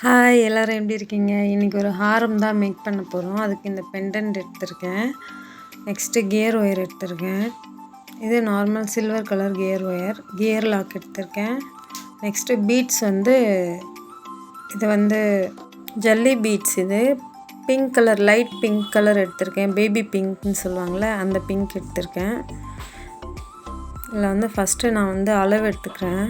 Hi எல்லாரும் எப்படி இருக்கீங்க? இன்னைக்கு ஒரு ஹாரம் தான் மேக் பண்ண போறோம். அதுக்கு இந்த பெண்டன்ட் எடுத்திருக்கேன். நெக்ஸ்ட்டு கியர் ஒயர் எடுத்திருக்கேன். இது normal silver colour gear wire. Gear lock எடுத்திருக்கேன். நெக்ஸ்ட்டு பீட்ஸ் இது ஜல்லி பீட்ஸ் இது. Pink colour light pink colour எடுத்திருக்கேன். பேபி பிங்க்னு சொல்லுவாங்கள்ல அந்த பிங்க் எடுத்திருக்கேன். இதில் ஃபஸ்ட்டு நான் அளவு எடுத்துக்கிறேன்.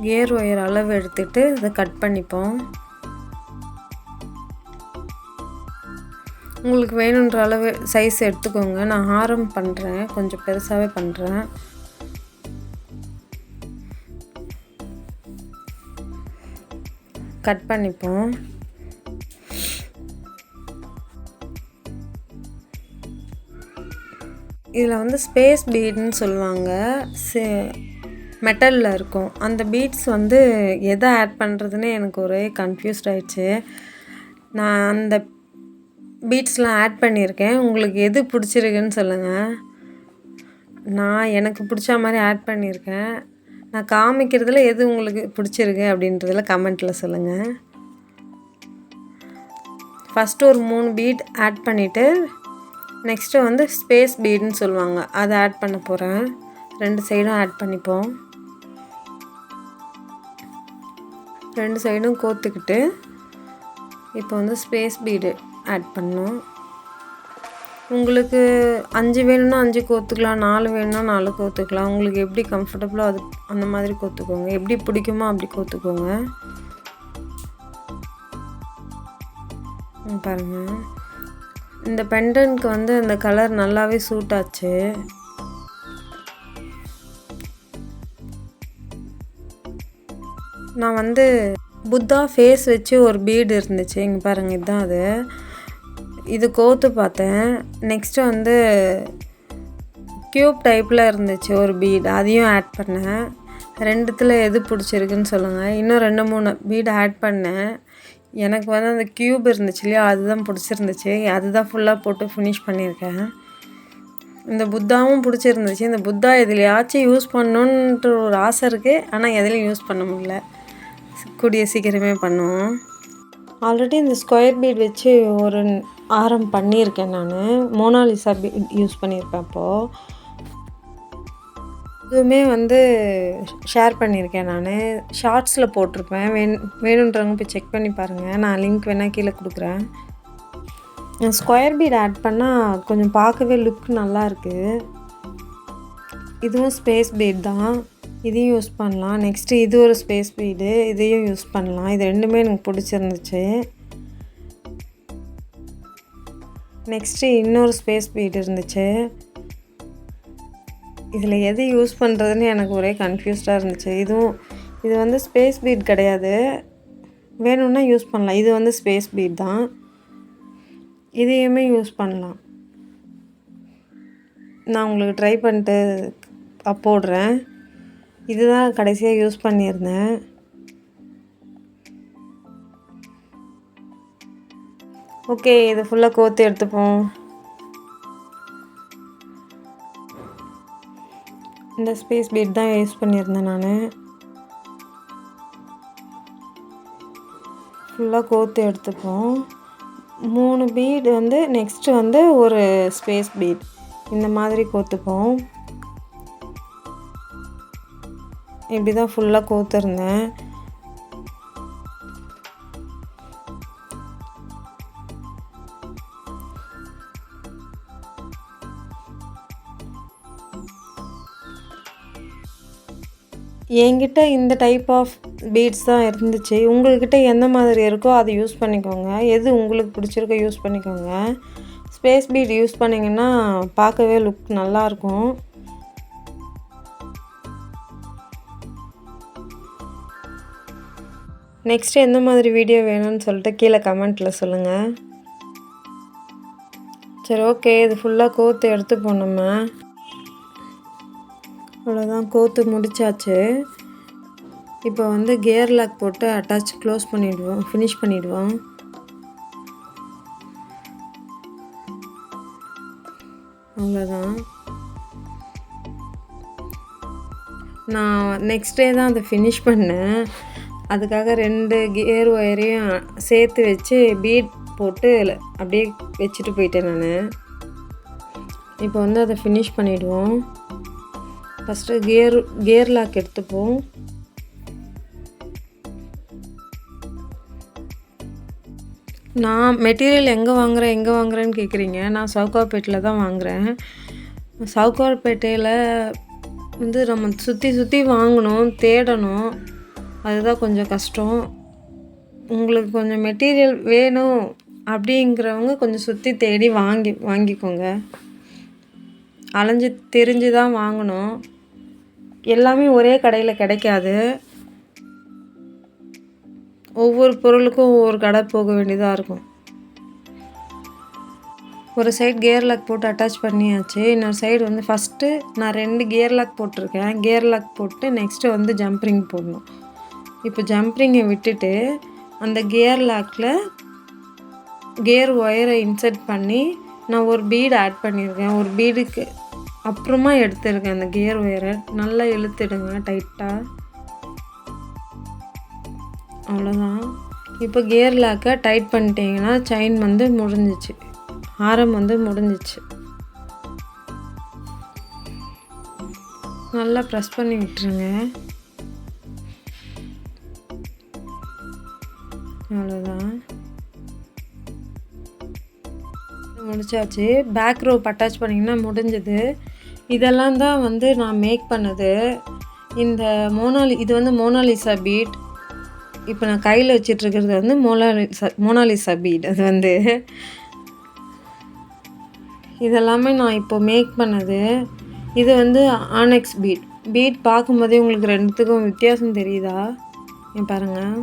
கியர் ஒயர் அளவு எடுத்துகிட்டு இதை கட் பண்ணிப்போம். உங்களுக்கு வேணுன்ற அளவு சைஸ் எடுத்துக்கோங்க. நான் ஹாரம் பண்ணுறேன், கொஞ்சம் பெருசாகவே பண்ணுறேன். கட் பண்ணிப்போம். இதில் ஸ்பேஸ் பீடுன்னு சொல்லுவாங்க. மெட்டலில் இருக்கும். அந்த பீட்ஸ் எதை ஆட் பண்ணுறதுன்னு எனக்கு ஒரே கன்ஃபியூஸ்ட் ஆகிடுச்சு. நான் அந்த பீட்ஸ்லாம் ஆட் பண்ணியிருக்கேன். உங்களுக்கு எது பிடிச்சிருக்குன்னு சொல்லுங்கள். நான் எனக்கு பிடிச்ச மாதிரி ஆட் பண்ணியிருக்கேன். நான் காமிக்கிறதுல எது உங்களுக்கு பிடிச்சிருக்கு அப்படின்றதுல கமெண்ட்டில் சொல்லுங்கள். ஃபஸ்ட்டு ஒரு 3 பீட் ஆட் பண்ணிவிட்டு நெக்ஸ்ட்டு ஸ்பேஸ் பீடுன்னு சொல்லுவாங்க, அதை ஆட் பண்ண போகிறேன். 2 சைடும் ஆட் பண்ணிப்போம். 2 சைடும் கோத்துக்கிட்டு இப்போ ஸ்பேஸ் பீடு ஆட் பண்ணணும். உங்களுக்கு 5 வேணும்னா 5 கோத்துக்கலாம், 4 வேணும்னா 4 கோத்துக்கலாம். உங்களுக்கு எப்படி கம்ஃபர்டபுளோ அது அந்த மாதிரி கோத்துக்கோங்க. எப்படி பிடிக்குமோ அப்படி கோத்துக்கோங்க. பாருங்கள், இந்த பெண்டன்ட்க்கு அந்த கலர் நல்லாவே சூட் ஆச்சு. நான் புத்தா ஃபேஸ் வச்சு ஒரு பீடு இருந்துச்சு. இங்கே பாருங்கள், இதுதான் அது. இது கோத்து பார்த்தேன். நெக்ஸ்ட்டு க்யூப் டைப்பில் இருந்துச்சு ஒரு பீடு, அதையும் ஆட் பண்ணேன். 2த்தில் எது பிடிச்சிருக்குன்னு சொல்லுங்கள். இன்னும் 2-3 பீடு ஆட் பண்ணேன். எனக்கு அந்த க்யூப் இருந்துச்சு இல்லையா, அதுதான் பிடிச்சிருந்துச்சு. அதுதான் ஃபுல்லாக போட்டு ஃபினிஷ் பண்ணியிருக்கேன். இந்த புத்தாவும் பிடிச்சிருந்துச்சு. இந்த புத்தா எதுலையாச்சும் யூஸ் பண்ணணுன்ற ஒரு ஆசை இருக்குது, ஆனால் எதுலையும் யூஸ் பண்ண முடியல. கூடிய சீக்கிரமே பண்ணுவோம். ஆல்ரெடி இந்த ஸ்கொயர் பீட் வச்சு ஒரு ஆரம் பண்ணியிருக்கேன். நான் மோனாலிசா பீட் யூஸ் பண்ணியிருப்பேன். அப்போது இதுவுமே ஷேர் பண்ணியிருக்கேன். நான் ஷார்ட்ஸில் போட்டிருப்பேன். வேணுன்றவங்க போய் செக் பண்ணி பாருங்கள். நான் லிங்க் வேணால் கீழே கொடுக்குறேன். ஸ்கொயர் பீட் ஆட் பண்ணால் கொஞ்சம் பார்க்கவே லுக் நல்லாயிருக்கு. இதுவும் ஸ்பேஸ் பீட் தான், இதையும் யூஸ் பண்ணலாம். நெக்ஸ்ட்டு இது ஒரு ஸ்பேஸ் பீடு, இதையும் யூஸ் பண்ணலாம். இது 2மே எனக்கு பிடிச்சிருந்துச்சு. நெக்ஸ்ட்டு இன்னொரு ஸ்பேஸ் பீடு இருந்துச்சு. இதில் எது யூஸ் பண்ணுறதுன்னு எனக்கு ஒரே கன்ஃபியூஸ்டாக இருந்துச்சு. இது ஸ்பேஸ் பீட் கிடையாது, வேணும்னா யூஸ் பண்ணலாம். இது ஸ்பேஸ் பீட் தான், இதையுமே யூஸ் பண்ணலாம். நான் உங்களுக்கு ட்ரை பண்ணிட்டு போடுறேன். இதுதான் கடைசியாக யூஸ் பண்ணியிருந்தேன். ஓகே, இது ஃபுல்லாக கோத்து எடுத்துப்போம். இந்த ஸ்பேஸ் பீட் தான் யூஸ் பண்ணியிருந்தேன். நான் ஃபுல்லாக கோத்து எடுத்துப்போம். 3 பீடு நெக்ஸ்ட்டு ஒரு ஸ்பேஸ் பீட் இந்த மாதிரி கோத்துப்போம். இப்படி தான் ஃபுல்லாக கோத்துருந்தேன். என்கிட்ட இந்த டைப் ஆஃப் பீட்ஸ் தான் இருந்துச்சு. உங்கள்கிட்ட எந்த மாதிரி இருக்கோ அதை யூஸ் பண்ணிக்கோங்க. எது உங்களுக்கு பிடிச்சிருக்கோ யூஸ் பண்ணிக்கோங்க. ஸ்பேஸ் பீட் யூஸ் பண்ணிங்கன்னா பார்க்கவே லுக் நல்லாயிருக்கும். நெக்ஸ்ட்டு எந்த மாதிரி வீடியோ வேணும்னு சொல்லிட்டு கீழே கமெண்ட்டில் சொல்லுங்கள். சரி, ஓகே, இது ஃபுல்லாக கோத்து எடுத்துப்போம். நம்ம அவ்வளோதான், கோத்து முடிச்சாச்சு. இப்போ கியர் லாக் போட்டு க்ளோஸ் பண்ணிவிடுவோம், ஃபினிஷ் பண்ணிவிடுவோம். அவ்வளோதான். நான் நெக்ஸ்ட் டே தான் அதை ஃபினிஷ் பண்ணேன். அதுக்காக 2 கியர் ஒயரையும் சேர்த்து வச்சு பீட் போட்டு அப்படியே வச்சுட்டு போயிட்டேன் நான். இப்போ வந்து அதை ஃபினிஷ் பண்ணிவிடுவோம். ஃபஸ்ட்டு கியர் லாக் எடுத்துப்போம். நான் மெட்டீரியல் எங்கே வாங்குறேன்னு கேட்குறீங்க. நான் சவுகார்பேட்டில் தான் வாங்குகிறேன். சவுகார்பேட்டையில் வந்து நம்ம சுற்றி வாங்கணும், தேடணும். அதுதான் கொஞ்சம் கஷ்டம். உங்களுக்கு கொஞ்சம் மெட்டீரியல் வேணும் அப்படிங்கிறவங்க கொஞ்சம் சுற்றி தேடி வாங்கிக்கோங்க. அலைஞ்சு திரிஞ்சு தான் வாங்கணும். எல்லாமே ஒரே கடையில் கிடைக்காது. ஒவ்வொரு பொருளுக்கும் ஒவ்வொரு கடை போக வேண்டியதாக இருக்கும். ஒரு சைடு கியர் லாக் போட்டு அட்டாச் பண்ணியாச்சு. இன்னொரு சைடு வந்து ஃபஸ்ட்டு நான் 2 கியர் லாக் போட்டிருக்கேன். கியர் லாக் போட்டு நெக்ஸ்ட்டு வந்து ஜம்ப்ரிங் போடணும். இப்போ ஜம்ப்ரிங்கை விட்டுட்டு அந்த கியர் லாக்கில் கியர் ஒயரை இன்சர்ட் பண்ணி நான் ஒரு பீடு ஆட் பண்ணியிருக்கேன். ஒரு பீடுக்கு அப்புறமா எடுத்துருக்கேன் அந்த கியர் ஒயரை. நல்லா இழுத்துடுங்க டைட்டாக. அவ்வளோதான். இப்போ கியர் லாக்கை டைட் பண்ணிட்டீங்கன்னா செயின் வந்து முடிஞ்சிச்சு, ஆரம் வந்து முடிஞ்சிச்சு. நல்லா ப்ரெஸ் பண்ணி விட்டுருங்க. அவ்வளோதான், முடிச்சாச்சு. பேக் ரோப் அட்டாச் பண்ணிங்கன்னா முடிஞ்சது. இதெல்லாம் தான் வந்து நான் மேக் பண்ணது. இந்த இது வந்து மோனாலிசா பீட். இப்போ நான் கையில் வச்சிட்ருக்கிறது வந்து மோனாலிசா பீட். அது வந்து இதெல்லாமே நான் இப்போ மேக் பண்ணது. இது வந்து ஆனெக்ஸ் பீட் பார்க்கும்போதே உங்களுக்கு ரெண்டுத்துக்கும் வித்தியாசம் தெரியுதா? பாருங்கள்,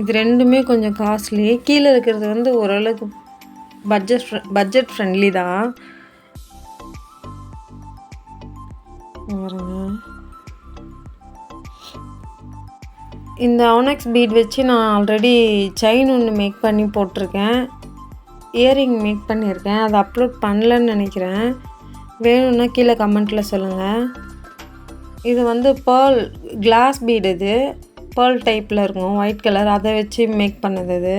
இது ரெண்டுமே கொஞ்சம் காஸ்ட்லி. கீழே இருக்கிறது வந்து ஓரளவுக்கு பட்ஜெட் ஃப்ரெண்ட்லி தான். பாருங்க, இந்த ஆனெக்ஸ் பீட் வச்சு நான் ஆல்ரெடி செயின் ஒன்று மேக் பண்ணி போட்டிருக்கேன். இயரிங் மேக் பண்ணியிருக்கேன். அதை அப்லோட் பண்ணலன்னு நினைக்கிறேன். வேணும்னா கீழே கமெண்ட்டில் சொல்லுங்கள். இது வந்து கிளாஸ் பீடு. இது பேர்ல் டைப்பில் இருக்கும், ஒயிட் கலர். அதை வச்சு மேக் பண்ணது. இது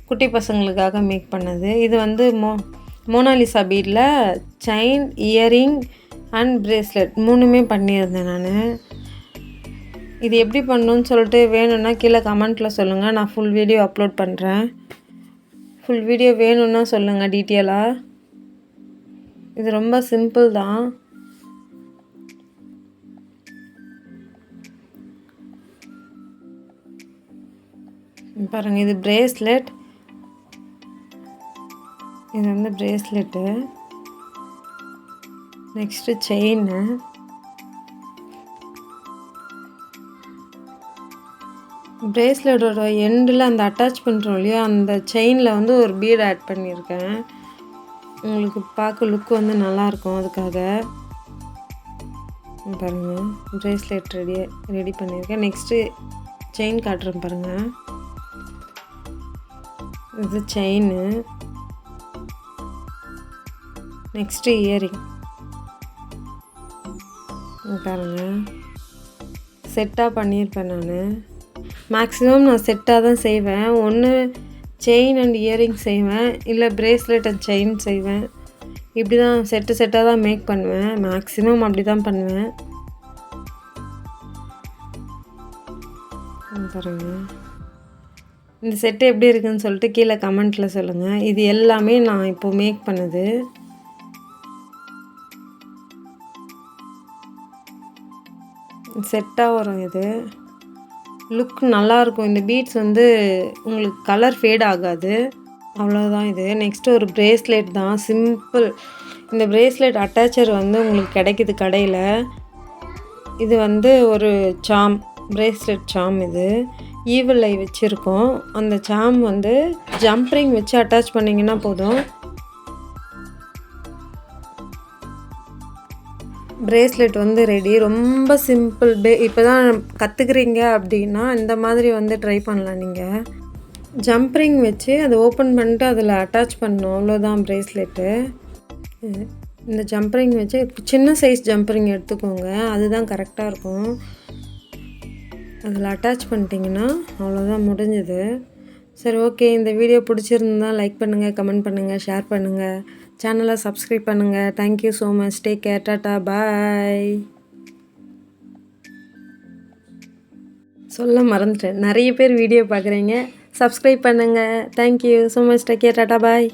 குட்டி பசங்களுக்காக மேக் பண்ணது. இது வந்து மோனாலிசா பீடில் செயின், இயரிங் அண்ட் பிரேஸ்லெட் 3மே பண்ணியிருந்தேன் நான். இது எப்படி பண்ணணுன்னு சொல்லிட்டு வேணும்னா கீழே கமெண்ட்டில் சொல்லுங்கள். நான் ஃபுல் வீடியோ அப்லோட் பண்ணுறேன். ஃபுல் வீடியோ வேணும்னா சொல்லுங்கள் டீட்டெயிலாக. இது ரொம்ப சிம்பிள் தான். பாருங்கள், இது பிரேஸ்லெட். இது வந்து பிரேஸ்லெட்டு. Next chain. பிரேஸ்லெட்டோட எண்டில் அந்த அட்டாச் பண்ணுறோம் இல்லையா, அந்த செயினில் வந்து ஒரு பீட் ஆட் பண்ணியிருக்கேன். உங்களுக்கு பார்க்க லுக் வந்து நல்லாயிருக்கும், அதுக்காக. பாருங்கள், பிரேஸ்லெட் ரெடி பண்ணியிருக்கேன். நெக்ஸ்ட்டு செயின் காட்டுறேன் பாருங்கள். இது செயின்னு. Next earring. பாருங்கள், செட்டாக பண்ணியிருப்பேன் நான். மேக்ஸிமம் நான் செட்டாக தான் செய்வேன். ஒன்று செயின் அண்ட் இயரிங் செய்வேன், இல்லை பிரேஸ்லெட் அண்ட் செயின் செய்வேன். இப்படி தான் செட்டாக தான் மேக் பண்ணுவேன். மேக்ஸிமம் அப்படி தான் பண்ணுவேன். பாருங்கள், இந்த செட்டு எப்படி இருக்குதுன்னு சொல்லிட்டு கீழே கமெண்ட்டில் சொல்லுங்கள். இது எல்லாமே நான் இப்போது மேக் பண்ணது. செட்டாக வரும். இது லுக் நல்லாயிருக்கும். இந்த பீட்ஸ் வந்து உங்களுக்கு கலர் ஃபேட் ஆகாது. அவ்வளோதான் இது. நெக்ஸ்ட்டு ஒரு பிரேஸ்லெட் தான், சிம்பிள். இந்த பிரேஸ்லெட் அட்டாச்சர் வந்து உங்களுக்கு கிடைக்கிது கடையில். இது வந்து ஒரு பிரேஸ்லெட் சாம். இது ஈவில் ஐ வச்சுருக்கோம். அந்த சாம் வந்து ஜம்ப்ரிங் வச்சு அட்டாச் பண்ணிங்கன்னா போதும். பிரேஸ்லெட் வந்து ரெடி. ரொம்ப சிம்பிள். இப்போ தான் கற்றுக்குறீங்க அப்படின்னா இந்த மாதிரி வந்து ட்ரை பண்ணலாம் நீங்கள். ஜம்ப்ரிங் வச்சு அதை ஓப்பன் பண்ணிட்டு அதில் அட்டாச் பண்ணணும், அவ்வளோதான் பிரேஸ்லெட்டு. இந்த ஜம்ப்ரிங் வச்சு சின்ன சைஸ் ஜம்ப்ரிங் எடுத்துக்கோங்க, அதுதான் கரெக்டாக இருக்கும். அதில் அட்டாச் பண்ணிட்டீங்கன்னா அவ்வளோதான் முடிஞ்சுது. சரி ஓகே. இந்த வீடியோ பிடிச்சிருந்தா லைக் பண்ணுங்கள், கமெண்ட் பண்ணுங்கள், ஷேர் பண்ணுங்கள், சேனலை சப்ஸ்கிரைப் பண்ணுங்கள். Thank you so much. Take care. Tata bye. சொல்ல மறந்துட்டேன். நிறைய பேர் வீடியோ பார்க்குறீங்க. சப்ஸ்கிரைப் பண்ணுங்கள். Thank you so much. Take care. Tata பாய்.